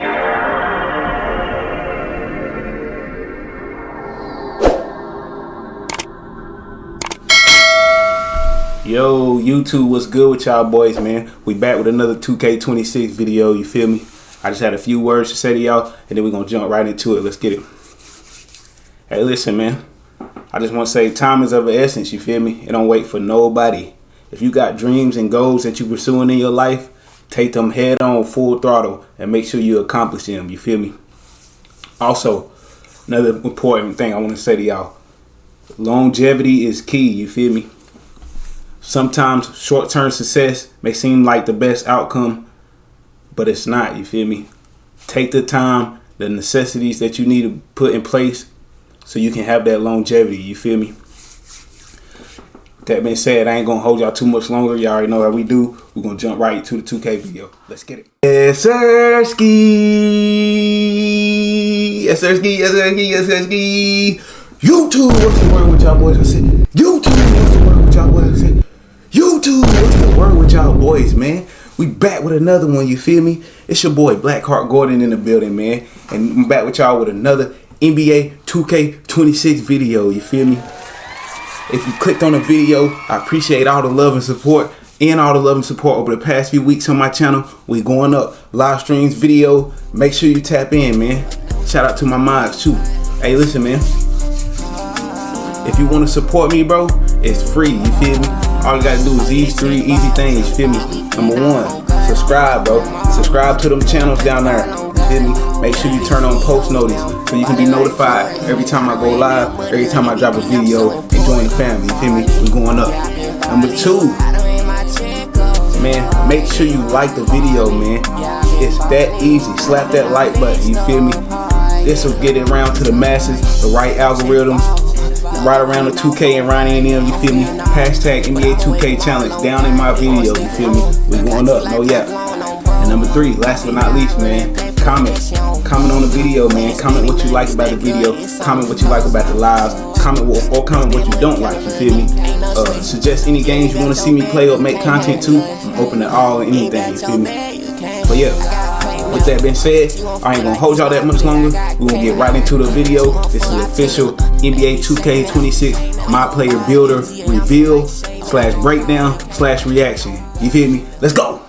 Yo, YouTube, what's good with y'all boys, man? We back with another 2K26 video, you feel me? I just had a few words to say to y'all, and then we're gonna jump right into it. Let's get it. Hey, listen, man. I just want to say time is of the essence, you feel me? It don't wait for nobody. If you got dreams and goals that you're pursuing in your life, take them head on, full throttle, and make sure you accomplish them, you feel me? Also, another important thing I want to say to y'all. Longevity is key, you feel me? Sometimes short-term success may seem like the best outcome, but it's not, you feel me? Take the time, the necessities that you need to put in place so you can have that longevity, you feel me? That being said, I ain't gonna hold y'all too much longer. Y'all already know how we do. We're gonna jump right to the 2K video. Let's get it. Yes, sir, ski. Yes, sir, ski. Yes, sir, ski. Yes, sir, ski. YouTube, what's the word with y'all boys? I said, YouTube, what's the word with y'all boys? I said, YouTube, what's the word with y'all boys, man? We back with another one, you feel me? It's your boy BlackHeart Gordon in the building, man. And I'm back with y'all with another NBA 2K26 video, you feel me? If you clicked on the video, I appreciate all the love and support. And all the love and support over the past few weeks on my channel. We going up. Live streams, video. Make sure you tap in, man. Shout out to my mods too. Hey, listen, man. If you want to support me, bro, it's free, you feel me? All you gotta do is these three easy things, you feel me? Number one, subscribe, bro. Subscribe to them channels down there, you feel me? Make sure you turn on post notice so you can be notified every time I go live, every time I drop a video, and join the family, you feel me? We're going up. Number two, man, make sure you like the video, man. It's that easy. Slap that like button, you feel me? This will get it around to the masses, the right algorithm. Right around the 2K and Ronnie and them, you feel me? Hashtag NBA2K challenge down in my video, you feel me? We going up, no yap. And number three, last but not least, man, comment. Comment on the video, man. Comment what you like about the video. Comment what you like about the lives. Comment or comment what you don't like, you feel me? Suggest any games you want to see me play or make content to. I'm open to all and anything, you feel me? But yeah. With that being said, I ain't gonna hold y'all that much longer. We're gonna get right into the video. This is official NBA 2K26 My Player Builder reveal / breakdown / reaction. You feel me? Let's go.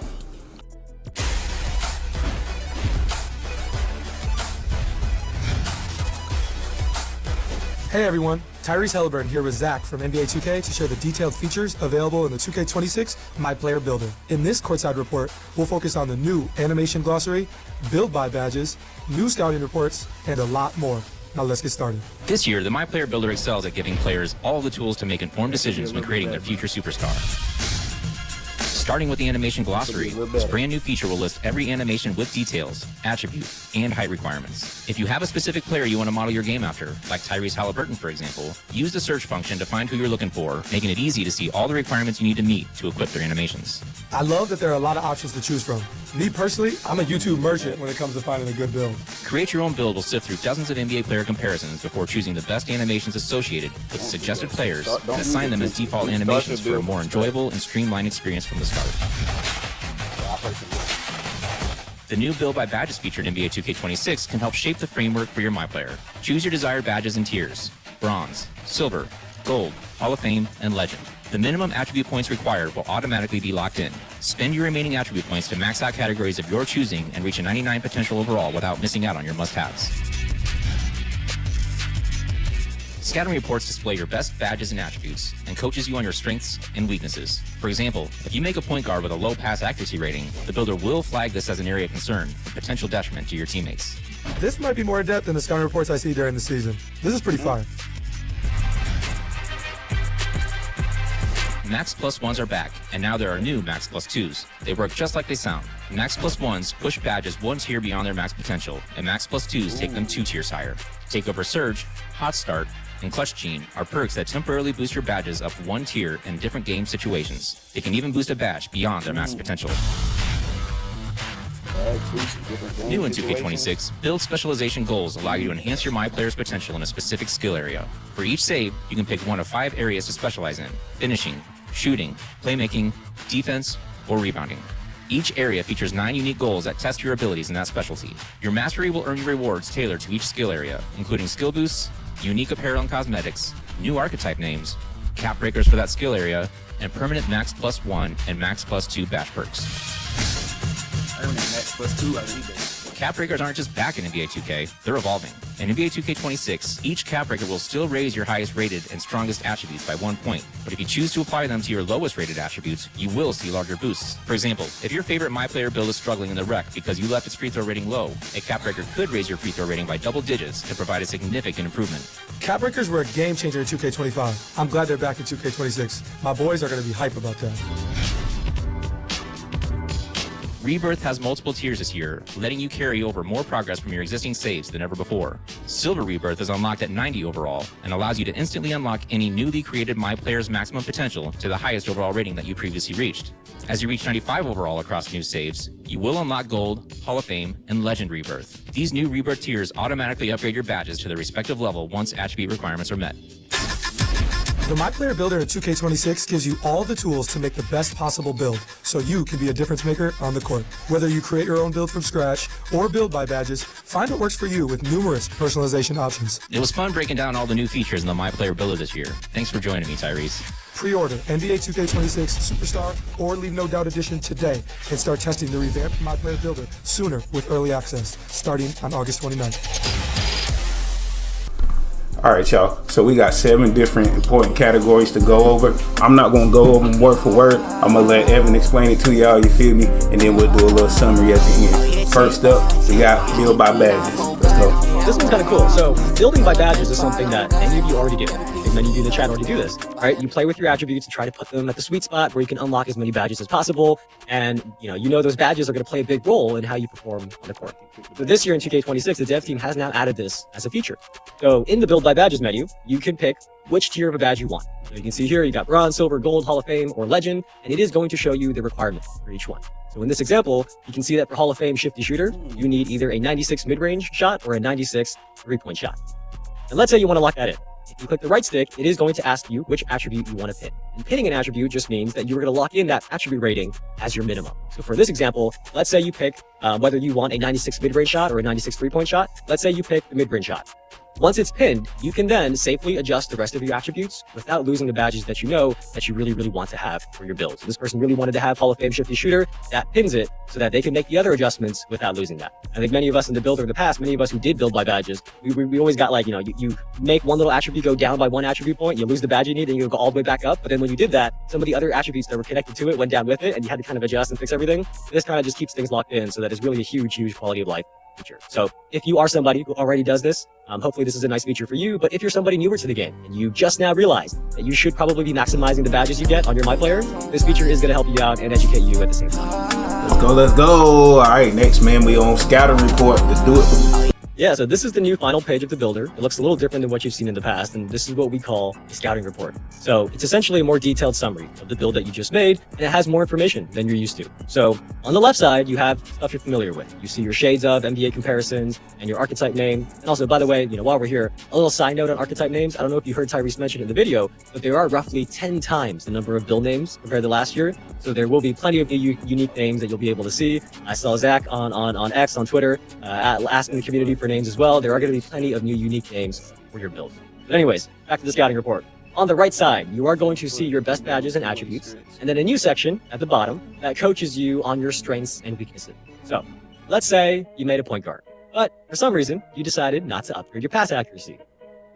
Hey everyone, Tyrese Halliburton here with Zach from NBA2K to share the detailed features available in the 2K26 My Player Builder. In this courtside report, we'll focus on the new animation glossary, build by badges, new scouting reports, and a lot more. Now let's get started. This year, the My Player Builder excels at giving players all the tools to make informed decisions when creating their future superstar. Starting with the animation glossary, this brand new feature will list every animation with details, attributes, and height requirements. If you have a specific player you want to model your game after, like Tyrese Halliburton for example, use the search function to find who you're looking for, making it easy to see all the requirements you need to meet to equip their animations. I love that there are a lot of options to choose from. Me personally, I'm a YouTube merchant when it comes to finding a good build. Create your own build will sift through dozens of NBA player comparisons before choosing the best animations associated with suggested players and assign them as default animations for a more enjoyable and streamlined experience from the start. The new Build by Badges feature in NBA 2K26 can help shape the framework for your My Player. Choose your desired badges and tiers: Bronze, Silver, Gold, Hall of Fame, and Legend. The minimum attribute points required will automatically be locked in. Spend your remaining attribute points to max out categories of your choosing and reach a 99 potential overall without missing out on your must-haves. Scouting reports display your best badges and attributes and coaches you on your strengths and weaknesses. For example, if you make a point guard with a low pass accuracy rating, the builder will flag this as an area of concern and potential detriment to your teammates. This might be more in depth than the scouting reports I see during the season. This is pretty fire. Max Plus 1s are back, and now there are new Max Plus 2s. They work just like they sound. Max Plus 1s push badges one tier beyond their max potential, and Max Plus 2s take them 2 tiers higher. Takeover Surge, Hot Start, and Clutch Gene are perks that temporarily boost your badges up 1 tier in different game situations. They can even boost a badge beyond their max potential. New in 2K26, build specialization goals allow you to enhance your My Player's potential in a specific skill area. For each save, you can pick one of 5 areas to specialize in: finishing, shooting, playmaking, defense, or rebounding. Each area features 9 unique goals that test your abilities in that specialty. Your mastery will earn you rewards tailored to each skill area, including skill boosts, unique apparel and cosmetics, new archetype names, cap breakers for that skill area, and permanent max +1 and max +2 badge perks. Earning max +2 out of eBay. Cap breakers aren't just back in NBA 2K, they're evolving. In NBA 2K26, each cap breaker will still raise your highest rated and strongest attributes by 1 point, but if you choose to apply them to your lowest rated attributes, you will see larger boosts. For example, if your favorite My Player build is struggling in the rec because you left its free throw rating low, a cap breaker could raise your free throw rating by double digits to provide a significant improvement. Cap breakers were a game changer in 2K25. I'm glad they're back in 2K26. My boys are going to be hype about that. Rebirth has multiple tiers this year, letting you carry over more progress from your existing saves than ever before. Silver Rebirth is unlocked at 90 overall and allows you to instantly unlock any newly created My Player's maximum potential to the highest overall rating that you previously reached. As you reach 95 overall across new saves, you will unlock Gold, Hall of Fame, and Legend Rebirth. These new Rebirth tiers automatically upgrade your badges to their respective level once attribute requirements are met. The My Player Builder in 2K26 gives you all the tools to make the best possible build, so you can be a difference maker on the court. Whether you create your own build from scratch or build by badges, find what works for you with numerous personalization options. It was fun breaking down all the new features in the My Player Builder this year. Thanks for joining me, Tyrese. Pre-order NBA 2K26 Superstar or Leave No Doubt Edition today and start testing the revamped My Player Builder sooner with early access, starting on August 29th. All right, y'all. So we got 7 different important categories to go over. I'm not going to go over them word for word. I'm going to let Evan explain it to y'all, you feel me? And then we'll do a little summary at the end. First up, we got build by badges. Let's go. This one's kind of cool. So building by badges is something that many of you already do. And many of you in the chat already do this, right? You play with your attributes and try to put them at the sweet spot where you can unlock as many badges as possible. And you know those badges are going to play a big role in how you perform on the court. So this year in 2K26, the dev team has now added this as a feature. So in the build by badges menu, you can pick which tier of a badge you want. So you can see here, you got bronze, silver, gold, Hall of Fame, or legend, and it is going to show you the requirements for each one. So in this example, you can see that for Hall of Fame Shifty Shooter, you need either a 96 mid-range shot or a 96 three-point shot. And let's say you want to lock that in. If you click the right stick, it is going to ask you which attribute you want to pin. And pinning an attribute just means that you're going to lock in that attribute rating as your minimum. So for this example, let's say you pick whether you want a 96 mid-range shot or a 96 three-point shot. Let's say you pick the mid-range shot. Once it's pinned, you can then safely adjust the rest of your attributes without losing the badges that you know that you really want to have for your build. So this person really wanted to have Hall of Fame Shifty Shooter, that pins it so that they can make the other adjustments without losing that. I think many of us in the builder in the past, many of us who did build by badges, we always got like, you make one little attribute go down by 1 attribute point, you lose the badge you need, and you go all the way back up. But then when you did that, some of the other attributes that were connected to it went down with it, and you had to kind of adjust and fix everything. This kind of just keeps things locked in, so that it's really a huge quality of life feature. So if you are somebody who already does this, hopefully this is a nice feature for you. But if you're somebody newer to the game and you just now realized that you should probably be maximizing the badges you get on your My Player, this feature is going to help you out and educate you at the same time. Let's go. All right, next, man, we on scouting report. Let's do it. Yeah, so this is the new final page of the builder. It looks a little different than what you've seen in the past, and this is what we call a scouting report. So it's essentially a more detailed summary of the build that you just made, and it has more information than you're used to. So on the left side, you have stuff you're familiar with. You see your shades of NBA comparisons and your archetype name. And also, by the way, while we're here, a little side note on archetype names. I don't know if you heard Tyrese mention in the video, but there are roughly 10 times the number of build names compared to last year. So there will be plenty of unique names that you'll be able to see. I saw Zach on X, on Twitter, asking the community for names as well. There are going to be plenty of new unique names for your build. But anyways, back to the scouting report. On the right side, you are going to see your best badges and attributes, and then a new section at the bottom that coaches you on your strengths and weaknesses. So let's say you made a point guard, but for some reason, you decided not to upgrade your pass accuracy.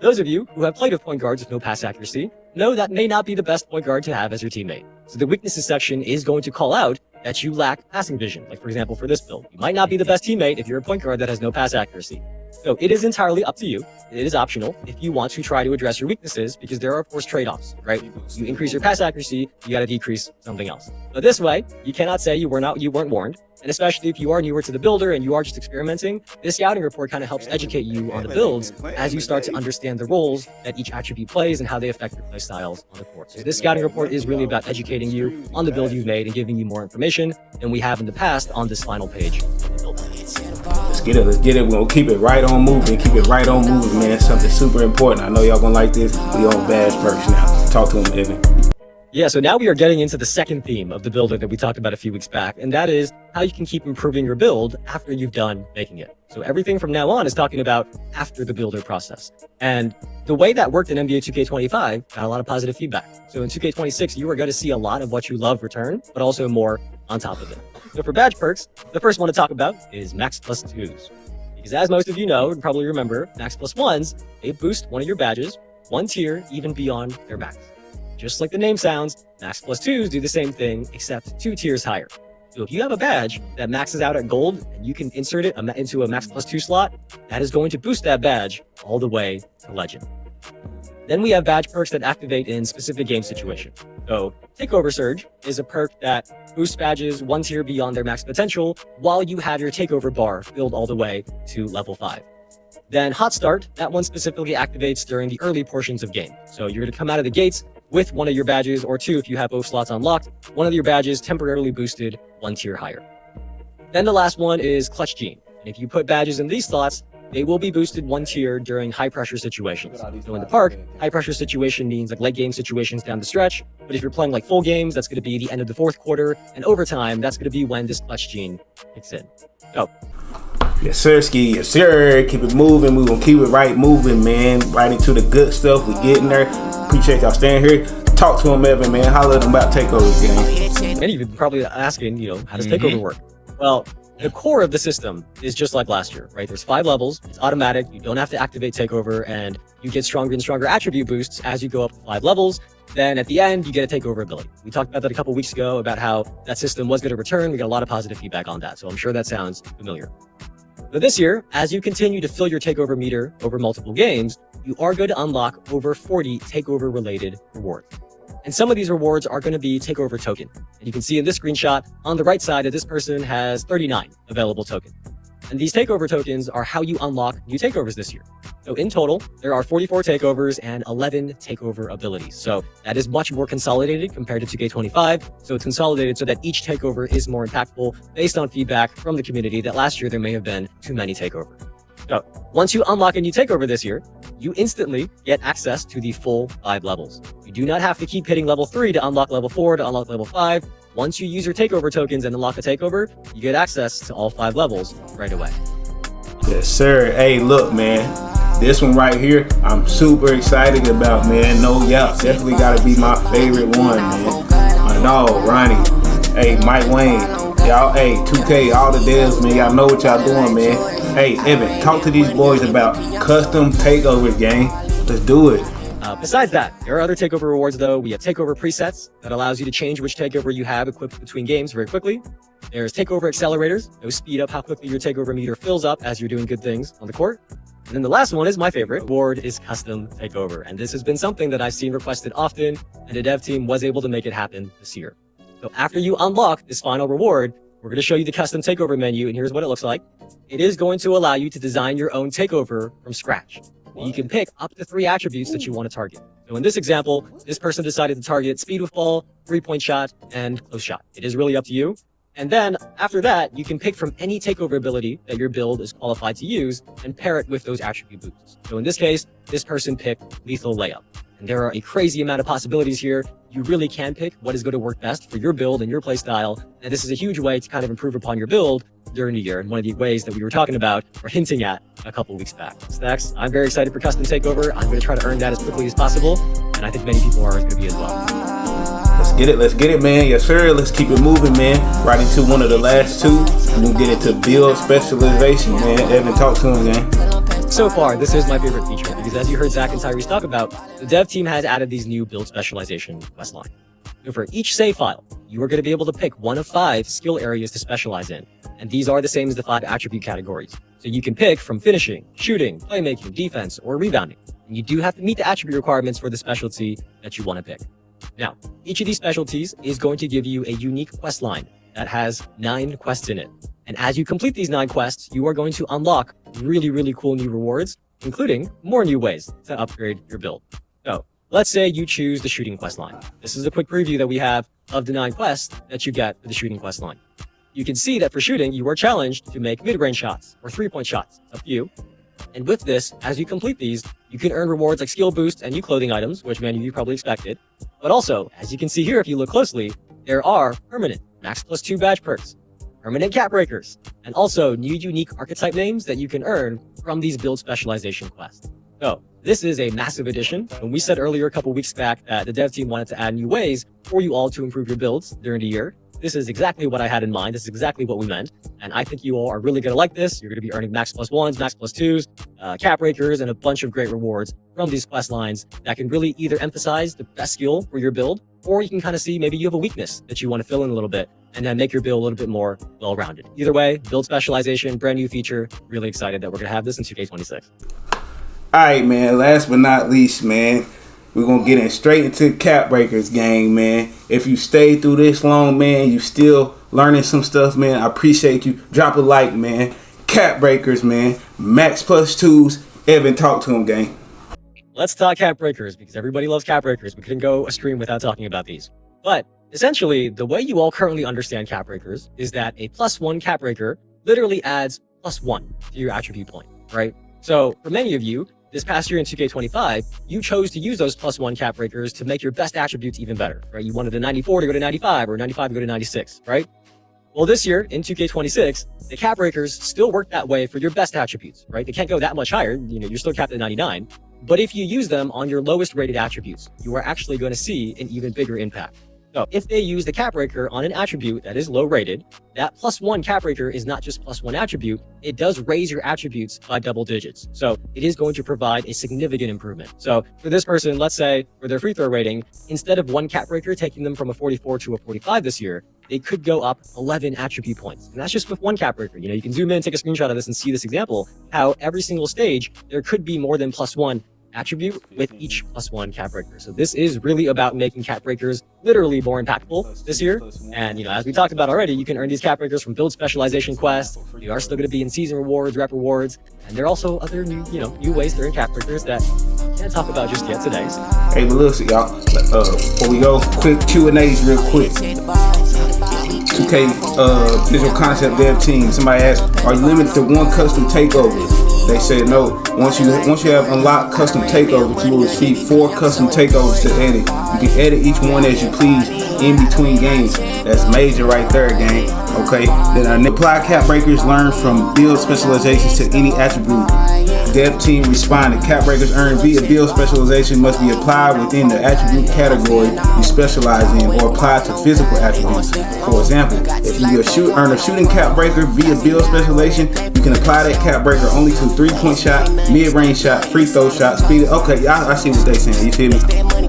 Those of you who have played with point guards with no pass accuracy know that may not be the best point guard to have as your teammate. So the weaknesses section is going to call out that you lack passing vision. Like for example, for this build, you might not be the best teammate if you're a point guard that has no pass accuracy. So it is entirely up to you. It is optional if you want to try to address your weaknesses, because there are of course trade-offs, right? You increase your pass accuracy, you got to decrease something else. But this way, you cannot say you weren't warned. And especially if you are newer to the builder and you are just experimenting, this scouting report kind of helps educate you on the builds as you start to understand the roles that each attribute plays and how they affect your play styles on the court. So this scouting report is really about educating you on the build you've made and giving you more information than we have in the past on this final page of the build. Let's get it. We're going to keep it right on moving. Keep it right on moving, man. Something super important. I know y'all going to like this. We on badge first now. Talk to him, Evan. Yeah, so now we are getting into the second theme of the builder that we talked about a few weeks back, and that is how you can keep improving your build after you've done making it. So everything from now on is talking about after the builder process. And the way that worked in NBA 2K25 got a lot of positive feedback. So in 2K26, you are going to see a lot of what you love return, but also more on top of it. So for badge perks, the first one to talk about is Max Plus 2s. Because as most of you know and probably remember, Max Plus 1s, they boost one of your badges one tier even beyond their max. Just like the name sounds, Max Plus 2s do the same thing, except 2 tiers higher. So if you have a badge that maxes out at gold and you can insert it into a Max Plus 2 slot, that is going to boost that badge all the way to legend. Then we have badge perks that activate in specific game situations. So Takeover Surge is a perk that boosts badges one tier beyond their max potential while you have your takeover bar filled all the way to level 5. Then Hot Start, that one specifically activates during the early portions of game. So you're going to come out of the gates with one of your badges, or 2 if you have both slots unlocked, one of your badges temporarily boosted one tier higher. Then the last one is Clutch Gene. And if you put badges in these slots, they will be boosted one tier during high pressure situations. So in the park, high pressure situation means like late game situations down the stretch. But if you're playing like full games, that's going to be the end of the 4th quarter. And overtime, that's going to be when this Clutch Gene kicks in. So Yes, sir, Ski. Yes, sir. Keep it moving. We're going to keep it right moving, man. Right into the good stuff. We getting there. Appreciate y'all staying here. Talk to him, Evan, man. Holler at him about takeovers, gang. Many of you are probably asking, how does takeover work? Well, the core of the system is just like last year, right? There's 5 levels. It's automatic. You don't have to activate takeover, and you get stronger and stronger attribute boosts as you go up 5 levels. Then at the end, you get a takeover ability. We talked about that a couple weeks ago about how that system was going to return. We got a lot of positive feedback on that. So I'm sure that sounds familiar. But this year, as you continue to fill your takeover meter over multiple games, you are going to unlock over 40 takeover related rewards. And some of these rewards are going to be takeover token. And you can see in this screenshot on the right side that this person has 39 available tokens. And these takeover tokens are how you unlock new takeovers this year. So in total, there are 44 takeovers and 11 takeover abilities. So that is much more consolidated compared to 2K25. So it's consolidated so that each takeover is more impactful based on feedback from the community that last year there may have been too many takeovers. So once you unlock a new takeover this year, you instantly get access to the full 5 levels. You do not have to keep hitting level 3 to unlock level 4 to unlock level 5. Once you use your takeover tokens and unlock a takeover, you get access to all 5 levels right away. Yes, sir. Hey, look, man. This one right here, I'm super excited about, man. No doubt. Definitely got to be my favorite one, man. My dog, Ronnie. Hey, Mike Wayne. Y'all, hey, 2K, all the devs, man. Y'all know what y'all doing, man. Hey, Evan, talk to these boys about custom takeovers, gang. Let's do it. Besides that, there are other takeover rewards though. We have takeover presets that allows you to change which takeover you have equipped between games very quickly. There's takeover accelerators. Those speed up how quickly your takeover meter fills up as you're doing good things on the court. And then the last one is my favorite reward, is custom takeover. And this has been something that I've seen requested often, and the dev team was able to make it happen this year. So after you unlock this final reward, we're going to show you the custom takeover menu, and here's what it looks like. It is going to allow you to design your own takeover from scratch. You can pick up to 3 attributes that you want to target. So in this example, this person decided to target speed with ball, 3-point shot, and close shot. It is really up to you. And then after that, you can pick from any takeover ability that your build is qualified to use and pair it with those attribute boosts. So in this case, this person picked lethal layup. And there are a crazy amount of possibilities here. You really can pick what is going to work best for your build and your play style. And this is a huge way to kind of improve upon your build during the year. And one of the ways that we were talking about or hinting at a couple weeks back. Stacks, I'm very excited for custom takeover. I'm going to try to earn that as quickly as possible. And I think many people are going to be as well. Let's get it, man. Yes, sir. Let's keep it moving, man. Right into one of the last 2. And we'll get into build specialization, man. Evan, talk to him, man. So far, this is my favorite feature because as you heard Zach and Tyrese talk about, the dev team has added these new build specialization quest line. So for each save file, you are going to be able to pick one of 5 skill areas to specialize in. And these are the same as the 5 attribute categories. So you can pick from finishing, shooting, playmaking, defense, or rebounding. And you do have to meet the attribute requirements for the specialty that you want to pick. Now, each of these specialties is going to give you a unique quest line that has 9 quests in it. And as you complete these 9 quests, you are going to unlock really, really cool new rewards, including more new ways to upgrade your build. So let's say you choose the shooting quest line. This is a quick preview that we have of the 9 quests that you get for the shooting quest line. You can see that for shooting, you are challenged to make mid-range shots or 3-point shots. It's up to you. And with this, as you complete these, you can earn rewards like skill boosts and new clothing items, which many of you probably expected. But also, as you can see here, if you look closely, there are permanent Max Plus 2 badge perks, permanent cap breakers, and also new unique archetype names that you can earn from these build specialization quests. So this is a massive addition, and we said earlier a couple weeks back that the dev team wanted to add new ways for you all to improve your builds during the year. This is exactly what I had in mind. This is exactly what we meant. And I think you all are really going to like this. You're going to be earning Max Plus 1s, Max Plus 2s, cap breakers, and a bunch of great rewards from these quest lines that can really either emphasize the best skill for your build, or you can kind of see maybe you have a weakness that you want to fill in a little bit and then make your build a little bit more well-rounded. Either way, build specialization, brand new feature. Really excited that we're going to have this in 2K26. All right, man. Last but not least, man, we're going to get in straight into the cap breakers gang, man. If you stayed through this long, man, you still learning some stuff, man, I appreciate you. Drop a like, man. Cap breakers, man. Max Plus 2s. Evan, talk to him, gang. Let's talk cap breakers, because everybody loves cap breakers. We couldn't go a stream without talking about these. But essentially, the way you all currently understand cap breakers is that a +1 cap breaker literally adds +1 to your attribute point, right? So for many of you, this past year in 2K25, you chose to use those +1 cap breakers to make your best attributes even better, right? You wanted a 94 to go to 95 or 95 to go to 96, right? Well, this year in 2K26, the cap breakers still work that way for your best attributes, right? They can't go that much higher. You know, you're still capped at 99. But if you use them on your lowest rated attributes, you are actually going to see an even bigger impact. So if they use the cap breaker on an attribute that is low rated, that +1 cap breaker is not just +1 attribute, it does raise your attributes by double digits. So it is going to provide a significant improvement. So for this person, let's say for their free throw rating, instead of 1 cap breaker taking them from a 44 to a 45 this year, they could go up 11 attribute points. And that's just with 1 cap breaker. You know, you can zoom in, take a screenshot of this and see this example, how every single stage, there could be more than +1 attribute with each +1 cap breaker. So this is really about making cap breakers literally more impactful this year. And, you know, as we talked about already, you can earn these cap breakers from build specialization quests. You are still going to be in season rewards, rep rewards, and there are also other new ways to earn cap breakers that we can't talk about just yet today. So. Hey, but listen, y'all, before we go, quick Q&As real quick. 2K visual concept dev team. Somebody asked, are you limited to 1 custom takeover? They said no. Once you have unlocked custom takeovers, you will receive 4 custom takeovers to edit. You can edit each one as you please in between games. That's major right there, gang. Okay. Then apply cap breakers learn from build specializations to any attribute. Dev team responded. Cap breakers earned via build specialization must be applied within the attribute category you specialize in, or applied to physical attributes. For example, if you earn a shooting cap breaker via build specialization, you can apply that cap breaker only to 3-point shot, mid-range shot, free throw shot, speed. Okay, I see what they saying. You feel me?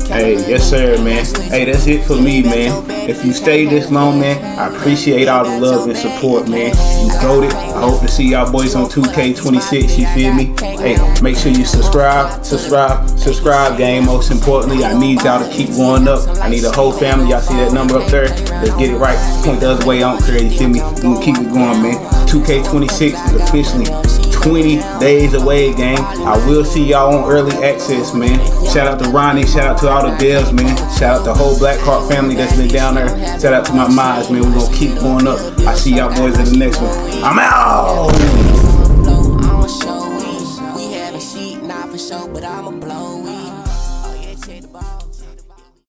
Hey, yes sir, man. Hey, that's it for me, man. If you stayed this long, man, I appreciate all the love and support, man. You goated. I hope to see y'all boys on 2K26. You feel me? Hey, make sure you subscribe, gang. Most importantly, I need y'all to keep going up. I need a whole family. Y'all see that number up there? Let's get it right. Point the other way. I don't care. You feel me? We're gonna keep it going, man. 2K26 is officially 20 days away, gang. I will see y'all on early access, man. Shout out to Ronnie. Shout out to all the devs, man. Shout out to the whole BlackHeart family that's been down there. Shout out to my mods, man. We're gonna keep going up. I see y'all boys in the next one. I'm out.